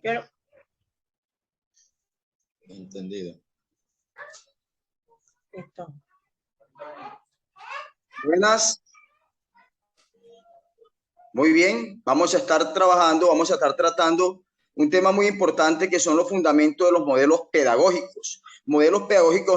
Pero, Entendido. esto. Buenas. Muy bien, vamos a estar tratando un tema muy importante que son los fundamentos de los modelos pedagógicos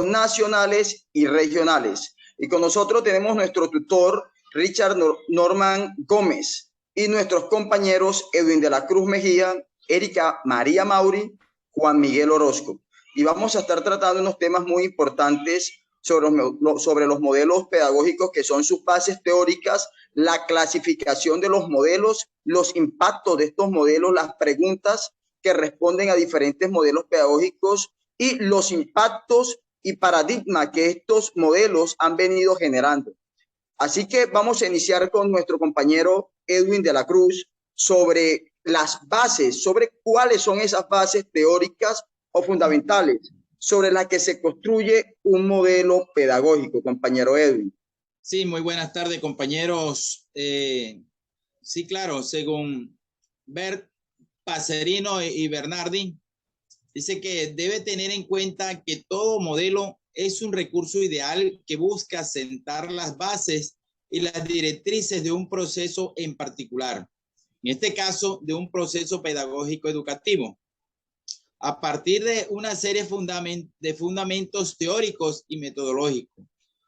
nacionales y regionales. Y con nosotros tenemos nuestro tutor Richard Norman Gómez y nuestros compañeros Edwin de la Cruz Mejía, Erika María Mauri, Juan Miguel Orozco. Y vamos a estar tratando unos temas muy importantes sobre los modelos pedagógicos, que son sus bases teóricas, la clasificación de los modelos, los impactos de estos modelos, las preguntas que responden a diferentes modelos pedagógicos y los impactos y paradigmas que estos modelos han venido generando. Así que vamos a iniciar con nuestro compañero Edwin de la Cruz sobre las bases, sobre cuáles son esas bases teóricas o fundamentales sobre las que se construye un modelo pedagógico, compañero Edwin. Sí, muy buenas tardes, compañeros. Sí, claro, según Bert Passerino y Bernardi, dice que debe tener en cuenta que todo modelo es un recurso ideal que busca sentar las bases y las directrices de un proceso en particular, en este caso de un proceso pedagógico educativo, a partir de una serie de fundamentos teóricos y metodológicos.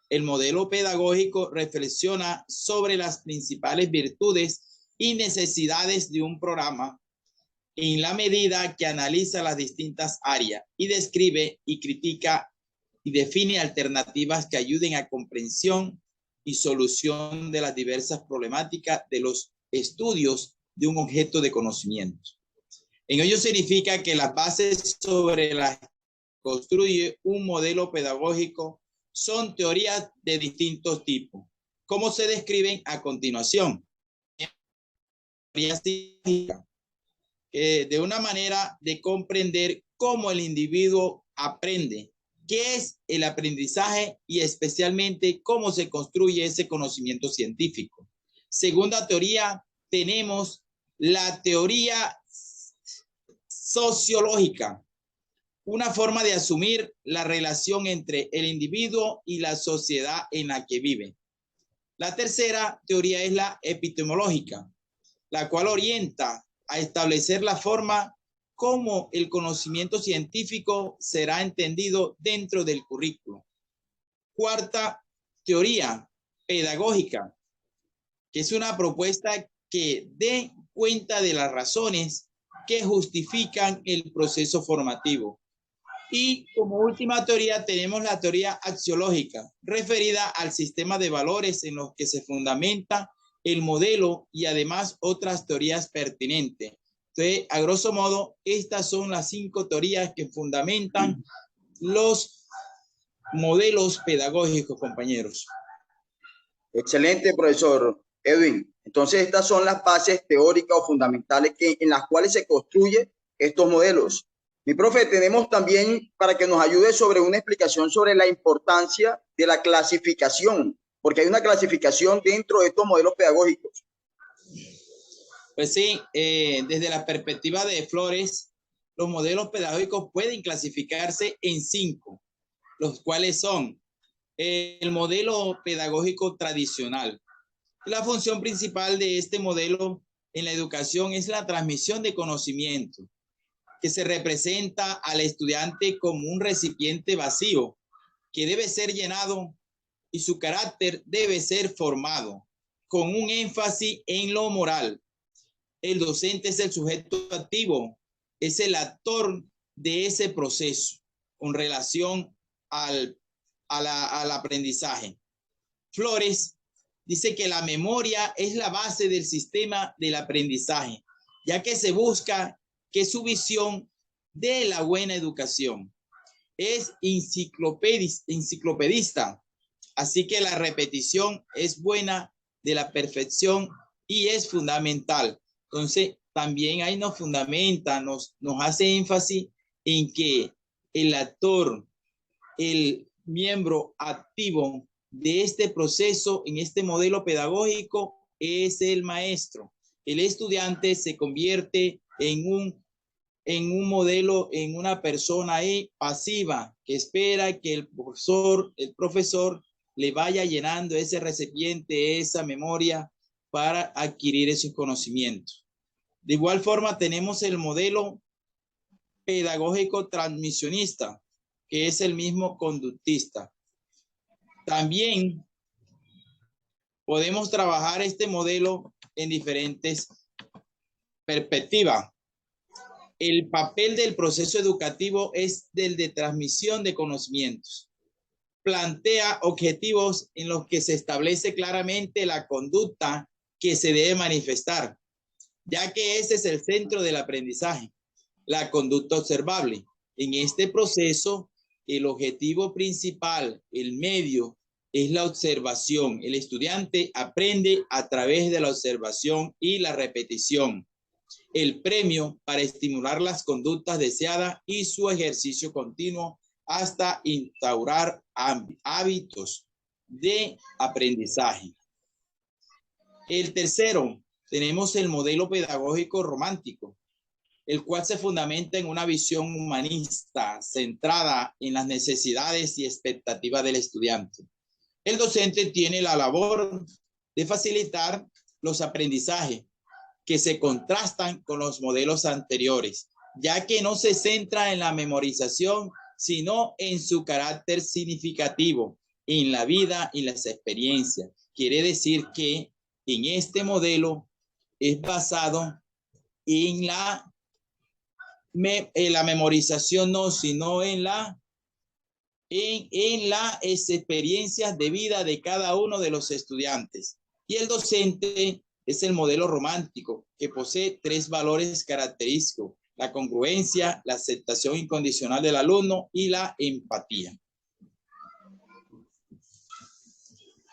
El modelo pedagógico reflexiona sobre las principales virtudes y necesidades de un programa en la medida que analiza las distintas áreas y describe y critica y define alternativas que ayuden a comprensión y solución de las diversas problemáticas de los estudios de un objeto de conocimiento. En ello significa que las bases sobre las que construye un modelo pedagógico son teorías de distintos tipos, como se describen a continuación. Teorías de una manera de comprender cómo el individuo aprende, qué es el aprendizaje y especialmente cómo se construye ese conocimiento científico. Segunda teoría, tenemos la teoría sociológica, una forma de asumir la relación entre el individuo y la sociedad en la que vive. La tercera teoría es la epistemológica, la cual orienta a establecer la forma como el conocimiento científico será entendido dentro del currículo. Cuarta teoría, pedagógica, que es una propuesta que dé cuenta de las razones que justifican el proceso formativo. Y como última teoría tenemos la teoría axiológica, referida al sistema de valores en los que se fundamenta el modelo y además otras teorías pertinentes. Entonces, a grosso modo, estas son las 5 teorías que fundamentan los modelos pedagógicos, compañeros. Excelente, profesor Edwin. Entonces, estas son las bases teóricas o fundamentales en las cuales se construyen estos modelos. Mi profe, tenemos también para que nos ayude sobre una explicación sobre la importancia de la clasificación, porque hay una clasificación dentro de estos modelos pedagógicos. Pues sí, desde la perspectiva de Flores, los modelos pedagógicos pueden clasificarse en 5, los cuales son el modelo pedagógico tradicional. La función principal de este modelo en la educación es la transmisión de conocimiento, que se representa al estudiante como un recipiente vacío que debe ser llenado y su carácter debe ser formado, con un énfasis en lo moral. El docente es el sujeto activo, es el actor de ese proceso con relación al aprendizaje. Flores dice que la memoria es la base del sistema del aprendizaje, ya que se busca que su visión de la buena educación es enciclopedista, así que la repetición es buena de la perfección y es fundamental. Entonces, también ahí nos fundamenta, nos hace énfasis en que el actor, el miembro activo de este proceso, en este modelo pedagógico, es el maestro. El estudiante se convierte en un en un modelo, en una persona ahí pasiva que espera que el profesor le vaya llenando ese recipiente, esa memoria para adquirir esos conocimientos. De igual forma tenemos el modelo pedagógico transmisionista, que es el mismo conductista. También podemos trabajar este modelo en diferentes perspectivas. El papel del proceso educativo es del de transmisión de conocimientos. Plantea objetivos en los que se establece claramente la conducta que se debe manifestar, ya que ese es el centro del aprendizaje, la conducta observable. En este proceso, el objetivo principal, el medio, es la observación. El estudiante aprende a través de la observación y la repetición. El premio para estimular las conductas deseadas y su ejercicio continuo hasta instaurar hábitos de aprendizaje. El tercero, tenemos el modelo pedagógico romántico, el cual se fundamenta en una visión humanista centrada en las necesidades y expectativas del estudiante. El docente tiene la labor de facilitar los aprendizajes que se contrastan con los modelos anteriores, ya que no se centra en la memorización, sino en su carácter significativo, en la vida y las experiencias. Quiere decir que en este modelo es basado en la memorización, no, sino en las experiencias de vida de cada uno de los estudiantes. Y el docente es el modelo romántico, que posee 3 valores característicos: la congruencia, la aceptación incondicional del alumno y la empatía.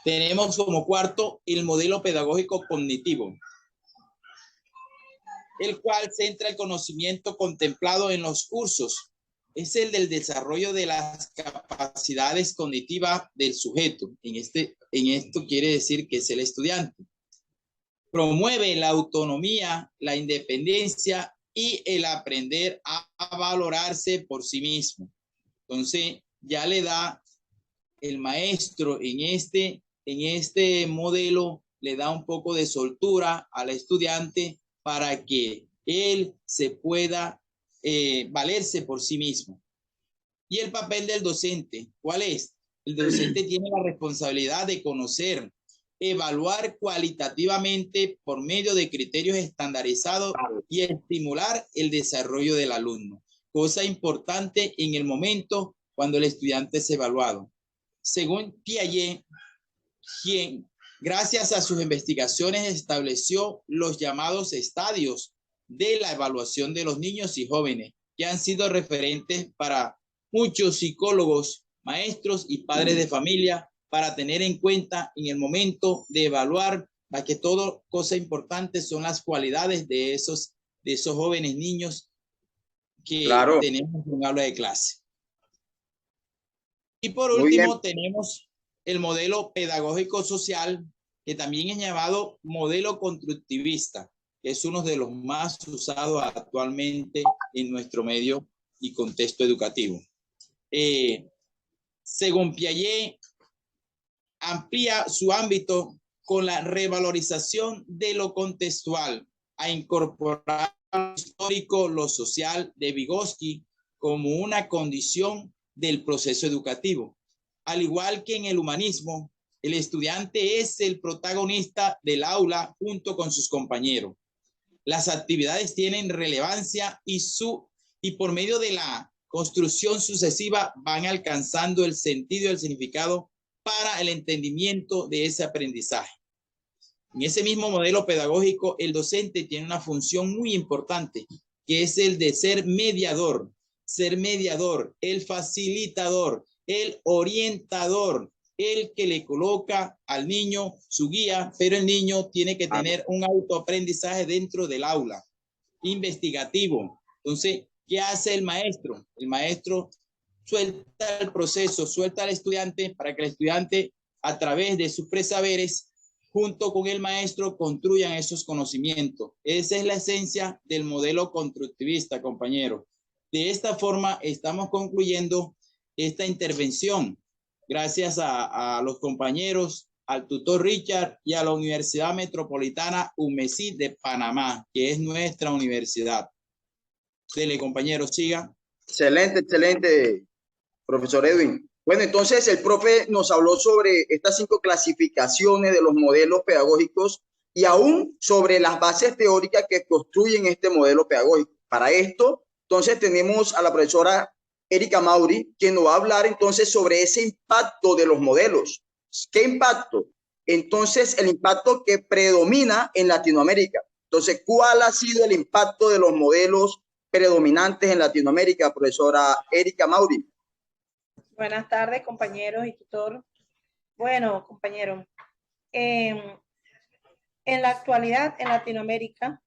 Tenemos como cuarto el modelo pedagógico cognitivo, el cual centra el conocimiento contemplado en los cursos. Es el del desarrollo de las capacidades cognitivas del sujeto. En esto quiere decir que es el estudiante. Promueve la autonomía, la independencia y el aprender a valorarse por sí mismo. Entonces, ya le da el maestro en este modelo, le da un poco de soltura al estudiante para que él se pueda valerse por sí mismo. Y el papel del docente, ¿cuál es? El docente tiene la responsabilidad de conocer, evaluar cualitativamente por medio de criterios estandarizados y estimular el desarrollo del alumno. Cosa importante en el momento cuando el estudiante es evaluado. Según Piaget, quien gracias a sus investigaciones estableció los llamados estadios de la evaluación de los niños y jóvenes, que han sido referentes para muchos psicólogos, maestros y padres de familia, para tener en cuenta en el momento de evaluar, para que todo cosa importante son las cualidades de esos jóvenes niños que tenemos en un aula de clase. Y por último tenemos el modelo pedagógico social, que también es llamado modelo constructivista, que es uno de los más usados actualmente en nuestro medio y contexto educativo. Según Piaget, amplía su ámbito con la revalorización de lo contextual, a incorporar lo histórico, lo social de Vygotsky como una condición del proceso educativo. Al igual que en el humanismo, el estudiante es el protagonista del aula junto con sus compañeros. Las actividades tienen relevancia y por medio de la construcción sucesiva van alcanzando el sentido y el significado para el entendimiento de ese aprendizaje. En ese mismo modelo pedagógico, el docente tiene una función muy importante, que es el de ser mediador, el facilitador, el orientador, el que le coloca al niño su guía, pero el niño tiene que tener un autoaprendizaje dentro del aula, investigativo. Entonces, ¿qué hace el maestro? El maestro suelta el proceso, suelta al estudiante para que el estudiante, a través de sus presaberes, junto con el maestro construyan esos conocimientos. Esa es la esencia del modelo constructivista, compañeros. De esta forma estamos concluyendo esta intervención. Gracias a los compañeros, al tutor Richard y a la Universidad Metropolitana UMESI de Panamá, que es nuestra universidad. Dele, compañeros, siga. Excelente, excelente, profesor Edwin. Bueno, entonces el profe nos habló sobre estas 5 clasificaciones de los modelos pedagógicos y aún sobre las bases teóricas que construyen este modelo pedagógico. Para esto, entonces tenemos a la profesora Erika Mauri, que nos va a hablar entonces sobre ese impacto de los modelos. ¿Qué impacto? Entonces, el impacto que predomina en Latinoamérica. Entonces, ¿cuál ha sido el impacto de los modelos predominantes en Latinoamérica, profesora Erika Mauri? Buenas tardes, compañeros y tutor. Bueno, compañeros, en la actualidad en Latinoamérica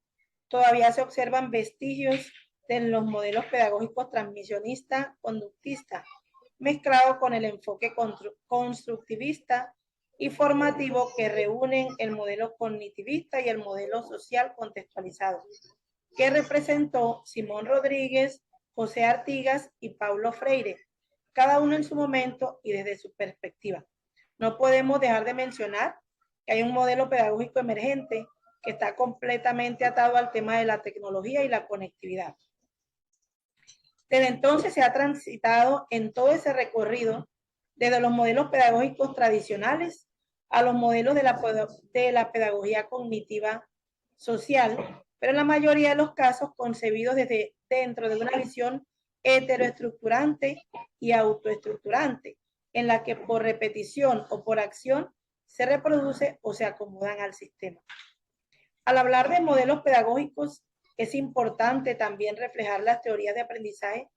todavía se observan vestigios de los modelos pedagógicos transmisionista, conductista, mezclado con el enfoque constructivista y formativo que reúnen el modelo cognitivista y el modelo social contextualizado, que representó Simón Rodríguez, José Artigas y Paulo Freire, cada uno en su momento y desde su perspectiva. No podemos dejar de mencionar que hay un modelo pedagógico emergente que está completamente atado al tema de la tecnología y la conectividad. Desde entonces se ha transitado en todo ese recorrido desde los modelos pedagógicos tradicionales a los modelos de la pedagogía cognitiva social, pero en la mayoría de los casos concebidos desde dentro de una visión heteroestructurante y autoestructurante, en la que por repetición o por acción se reproduce o se acomodan al sistema. Al hablar de modelos pedagógicos, es importante también reflejar las teorías de aprendizaje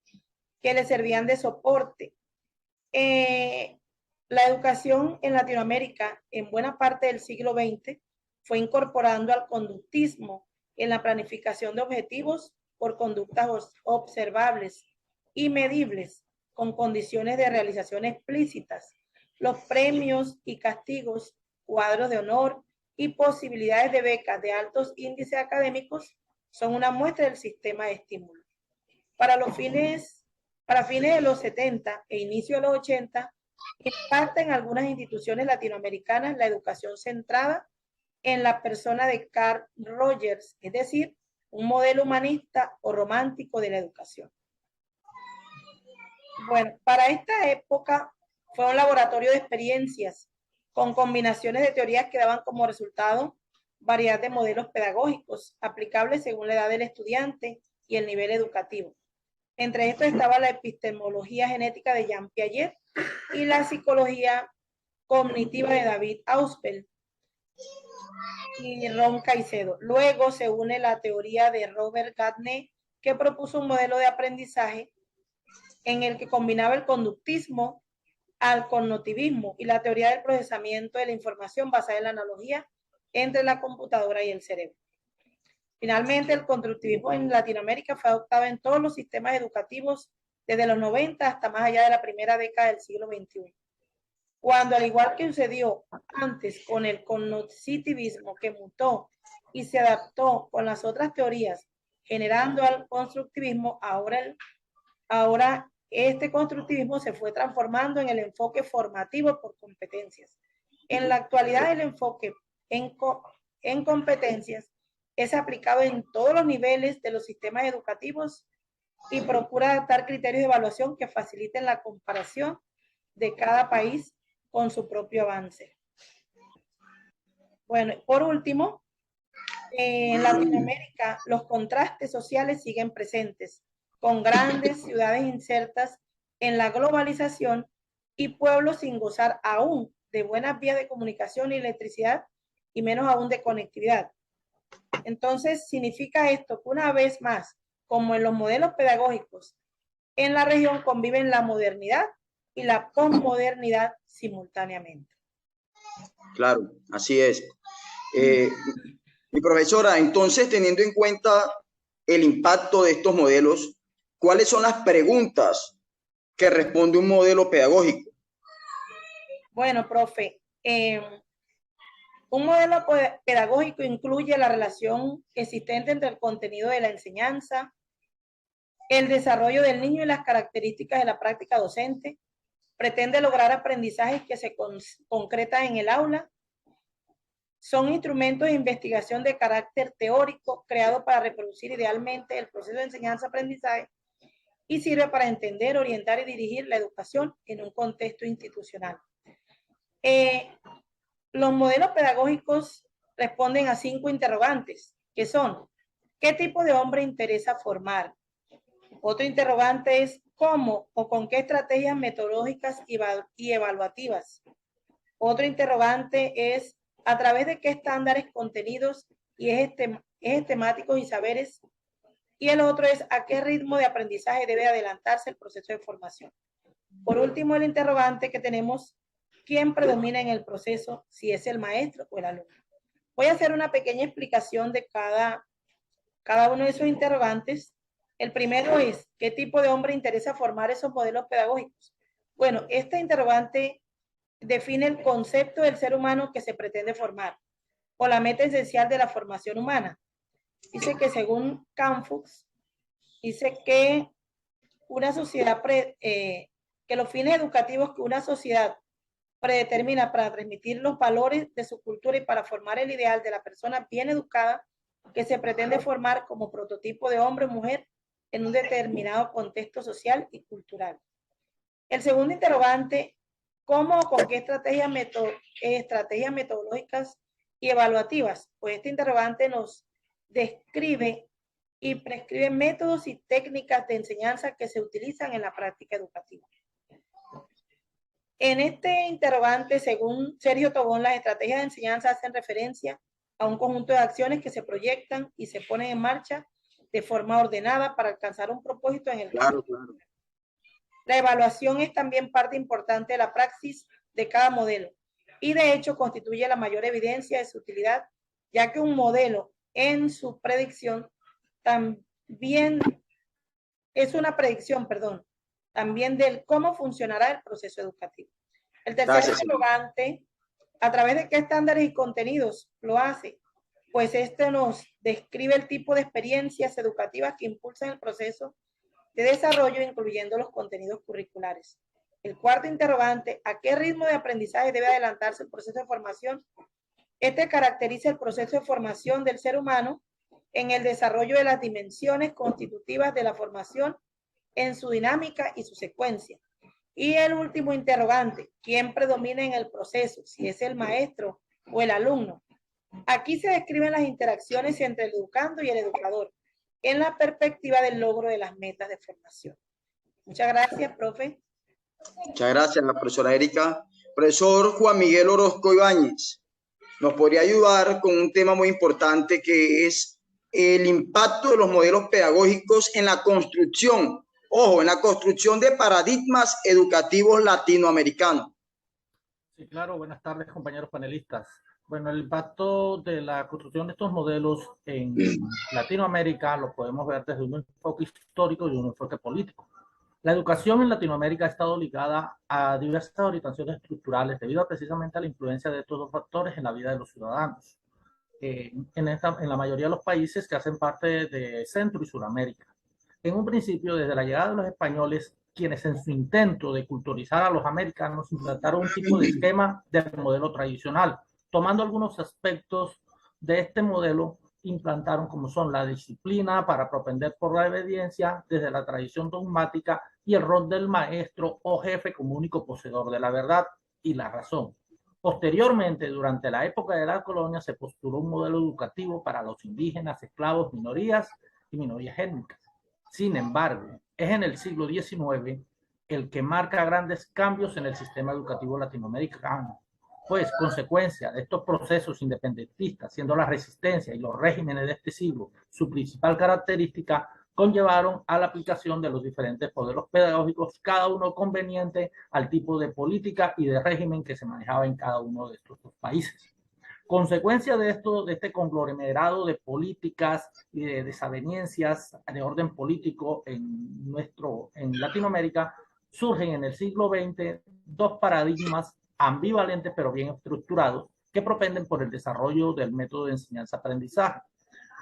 que le servían de soporte. La educación en Latinoamérica, en buena parte del siglo XX, fue incorporando al conductismo en la planificación de objetivos por conductas observables y medibles, con condiciones de realización explícitas, los premios y castigos, cuadros de honor y posibilidades de becas de altos índices académicos son una muestra del sistema de estímulo. Para fines de los 70 e inicio de los 80, impacta en algunas instituciones latinoamericanas la educación centrada en la persona de Carl Rogers, es decir, un modelo humanista o romántico de la educación. Bueno, para esta época fue un laboratorio de experiencias con combinaciones de teorías que daban como resultado variedad de modelos pedagógicos aplicables según la edad del estudiante y el nivel educativo. Entre estos estaba la epistemología genética de Jean Piaget y la psicología cognitiva de David Ausubel y Ron Caicedo. Luego se une la teoría de Robert Gardner, que propuso un modelo de aprendizaje en el que combinaba el conductismo al cognitivismo y la teoría del procesamiento de la información basada en la analogía entre la computadora y el cerebro. Finalmente, el constructivismo en Latinoamérica fue adoptado en todos los sistemas educativos desde los 90 hasta más allá de la primera década del siglo XXI. Cuando, al igual que sucedió antes con el cognitivismo que mutó y se adaptó con las otras teorías, generando al constructivismo, ahora este constructivismo se fue transformando en el enfoque formativo por competencias. En la actualidad, el enfoque en competencias es aplicado en todos los niveles de los sistemas educativos y procura adaptar criterios de evaluación que faciliten la comparación de cada país con su propio avance. Bueno, por último, en Latinoamérica los contrastes sociales siguen presentes, con grandes ciudades insertas en la globalización y pueblos sin gozar aún de buenas vías de comunicación y electricidad, y menos aún de conectividad. Entonces, significa esto que una vez más, como en los modelos pedagógicos, en la región conviven la modernidad y la posmodernidad simultáneamente. Claro, así es. Mi profesora, entonces, teniendo en cuenta el impacto de estos modelos, ¿cuáles son las preguntas que responde un modelo pedagógico? Bueno, profe, Un modelo pedagógico incluye la relación existente entre el contenido de la enseñanza, el desarrollo del niño y las características de la práctica docente. Pretende lograr aprendizajes que se concretan en el aula. Son instrumentos de investigación de carácter teórico creados para reproducir idealmente el proceso de enseñanza-aprendizaje y sirve para entender, orientar y dirigir la educación en un contexto institucional. Los modelos pedagógicos responden a 5 interrogantes, que son: ¿qué tipo de hombre interesa formar? Otro interrogante es: ¿cómo o con qué estrategias metodológicas y evaluativas? Otro interrogante es: ¿a través de qué estándares, contenidos y ejes temáticos y saberes? Y el otro es: ¿a qué ritmo de aprendizaje debe adelantarse el proceso de formación? Por último, el interrogante que tenemos: ¿quién predomina en el proceso, si es el maestro o el alumno? Voy a hacer una pequeña explicación de cada uno de esos interrogantes. El primero es: ¿qué tipo de hombre interesa formar esos modelos pedagógicos? Bueno, este interrogante define el concepto del ser humano que se pretende formar o la meta esencial de la formación humana. Dice que según Canfux, dice que una sociedad, que los fines educativos que una sociedad predetermina para transmitir los valores de su cultura y para formar el ideal de la persona bien educada que se pretende formar como prototipo de hombre o mujer en un determinado contexto social y cultural. El segundo interrogante: ¿cómo o con qué estrategias metodológicas y evaluativas? Pues este interrogante nos describe y prescribe métodos y técnicas de enseñanza que se utilizan en la práctica educativa. En este interrogante, según Sergio Tobón, las estrategias de enseñanza hacen referencia a un conjunto de acciones que se proyectan y se ponen en marcha de forma ordenada para alcanzar un propósito en el Claro. La evaluación es también parte importante de la praxis de cada modelo y de hecho constituye la mayor evidencia de su utilidad, ya que un modelo en su predicción también es una predicción, también del cómo funcionará el proceso educativo. El tercer interrogante: ¿a través de qué estándares y contenidos lo hace? Pues este nos describe el tipo de experiencias educativas que impulsan el proceso de desarrollo, incluyendo los contenidos curriculares. El cuarto interrogante: ¿a qué ritmo de aprendizaje debe adelantarse el proceso de formación? Este caracteriza el proceso de formación del ser humano en el desarrollo de las dimensiones constitutivas de la formación en su dinámica y su secuencia. Y el último interrogante: ¿quién predomina en el proceso, si es el maestro o el alumno? Aquí se describen las interacciones entre el educando y el educador en la perspectiva del logro de las metas de formación. Muchas gracias, profe. Muchas gracias, la profesora Erika. Profesor Juan Miguel Orozco Ibáñez, nos podría ayudar con un tema muy importante que es el impacto de los modelos pedagógicos en la construcción, ojo, en la construcción de paradigmas educativos latinoamericanos. Sí, claro. Buenas tardes, compañeros panelistas. Bueno, el impacto de la construcción de estos modelos en Latinoamérica lo podemos ver desde un enfoque histórico y un enfoque político. La educación en Latinoamérica ha estado ligada a diversas orientaciones estructurales debido precisamente a la influencia de estos dos factores en la vida de los ciudadanos. En la mayoría de los países que hacen parte de Centro y Suramérica. En un principio, desde la llegada de los españoles, quienes en su intento de culturizar a los americanos implantaron un tipo de esquema del modelo tradicional, tomando algunos aspectos de este modelo, implantaron como son la disciplina para propender por la obediencia desde la tradición dogmática y el rol del maestro o jefe como único poseedor de la verdad y la razón. Posteriormente, durante la época de la colonia, se postuló un modelo educativo para los indígenas, esclavos, minorías y minorías étnicas. Sin embargo, es en el siglo XIX el que marca grandes cambios en el sistema educativo latinoamericano, pues consecuencia de estos procesos independentistas, siendo la resistencia y los regímenes de este siglo su principal característica, conllevaron a la aplicación de los diferentes modelos pedagógicos, cada uno conveniente al tipo de política y de régimen que se manejaba en cada uno de estos dos países. Consecuencia de esto, de este conglomerado de políticas y de desavenencias de orden político en Latinoamérica, surgen en el siglo XX dos paradigmas ambivalentes pero bien estructurados que propenden por el desarrollo del método de enseñanza-aprendizaje,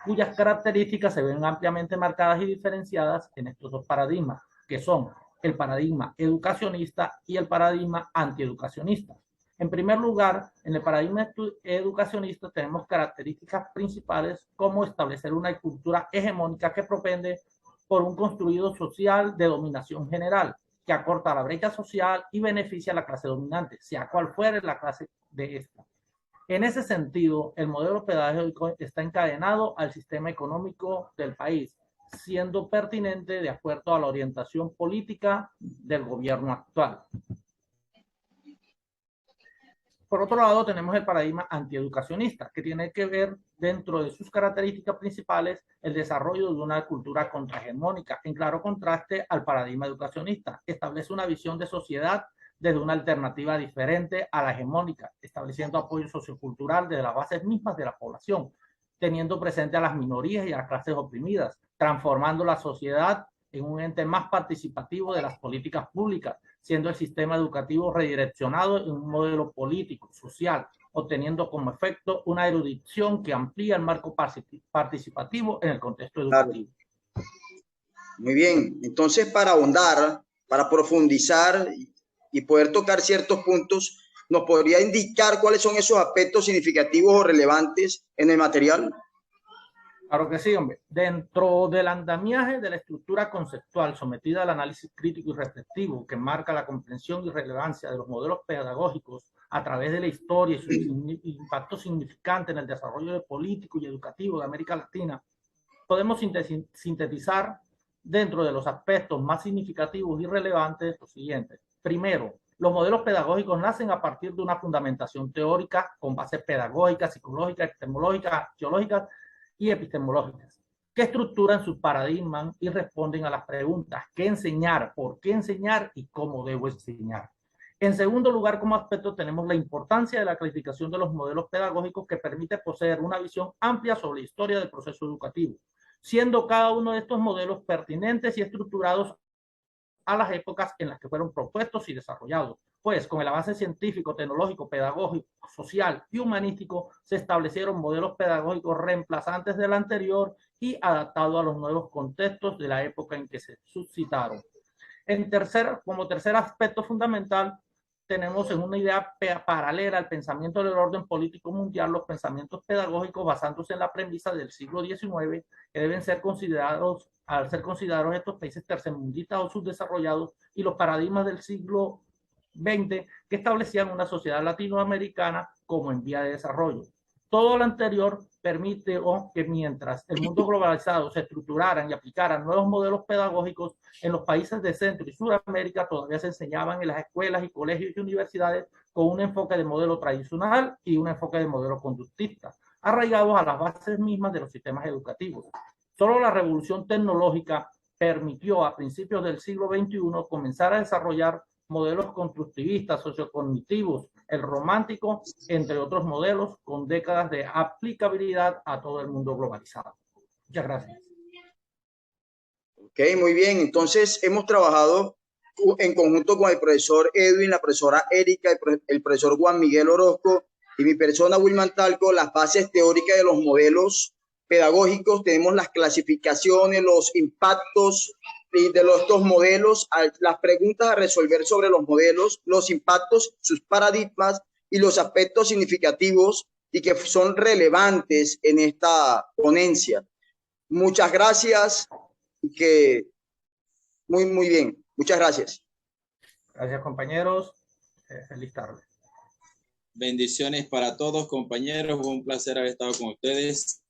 cuyas características se ven ampliamente marcadas y diferenciadas en estos dos paradigmas, que son el paradigma educacionista y el paradigma antieducacionista. En primer lugar, en el paradigma educacionista tenemos características principales como establecer una cultura hegemónica que propende por un construido social de dominación general, que acorta la brecha social y beneficia a la clase dominante, sea cual fuere la clase de esta. En ese sentido, el modelo pedagógico está encadenado al sistema económico del país, siendo pertinente de acuerdo a la orientación política del gobierno actual. Por otro lado, tenemos el paradigma antieducacionista, que tiene que ver dentro de sus características principales el desarrollo de una cultura contrahegemónica, en claro contraste al paradigma educacionista. Establece una visión de sociedad desde una alternativa diferente a la hegemónica, estableciendo apoyo sociocultural desde las bases mismas de la población, teniendo presente a las minorías y a las clases oprimidas, transformando la sociedad en un ente más participativo de las políticas públicas, siendo el sistema educativo redireccionado en un modelo político, social, obteniendo como efecto una erudición que amplía el marco participativo en el contexto educativo. Claro. Muy bien, entonces para ahondar, para profundizar y poder tocar ciertos puntos, ¿nos podría indicar cuáles son esos aspectos significativos o relevantes en el material? Claro que sí, hombre. Dentro del andamiaje de la estructura conceptual sometida al análisis crítico y reflexivo que marca la comprensión y relevancia de los modelos pedagógicos a través de la historia y su impacto significante en el desarrollo político y educativo de América Latina, podemos sintetizar dentro de los aspectos más significativos y relevantes los siguientes. Primero, los modelos pedagógicos nacen a partir de una fundamentación teórica con bases pedagógicas, psicológicas, epistemológicas, geológicas y epistemológicas, que estructuran sus paradigmas y responden a las preguntas ¿qué enseñar?, ¿por qué enseñar? Y ¿cómo debo enseñar? En segundo lugar, como aspecto, tenemos la importancia de la clasificación de los modelos pedagógicos que permite poseer una visión amplia sobre la historia del proceso educativo, siendo cada uno de estos modelos pertinentes y estructurados a las épocas en las que fueron propuestos y desarrollados, pues con el avance científico, tecnológico, pedagógico, social y humanístico se establecieron modelos pedagógicos reemplazantes del anterior y adaptados a los nuevos contextos de la época en que se suscitaron. Como tercer aspecto fundamental, tenemos en una idea paralela al pensamiento del orden político mundial los pensamientos pedagógicos basándose en la premisa del siglo XIX que deben ser considerados, al ser considerados estos países tercermundistas o subdesarrollados, y los paradigmas del siglo XX que establecían una sociedad latinoamericana como en vía de desarrollo. Todo lo anterior permite que mientras el mundo globalizado se estructuraran y aplicaran nuevos modelos pedagógicos, en los países de Centro y Suramérica todavía se enseñaban en las escuelas y colegios y universidades con un enfoque de modelo tradicional y un enfoque de modelo conductista, arraigados a las bases mismas de los sistemas educativos. Solo la revolución tecnológica permitió a principios del siglo XXI comenzar a desarrollar modelos constructivistas, sociocognitivos, el romántico, entre otros modelos, con décadas de aplicabilidad a todo el mundo globalizado. Muchas gracias. Ok, muy bien. Entonces, hemos trabajado en conjunto con el profesor Edwin, la profesora Erika, el profesor Juan Miguel Orozco y mi persona, Wilman Talco, las bases teóricas de los modelos pedagógicos. Tenemos las clasificaciones, los impactos de estos modelos, las preguntas a resolver sobre los modelos, los impactos, sus paradigmas y los aspectos significativos y que son relevantes en esta ponencia. Muchas gracias y que muy bien. Muchas gracias. Gracias, compañeros. Feliz tarde. Bendiciones para todos, compañeros. Un placer haber estado con ustedes.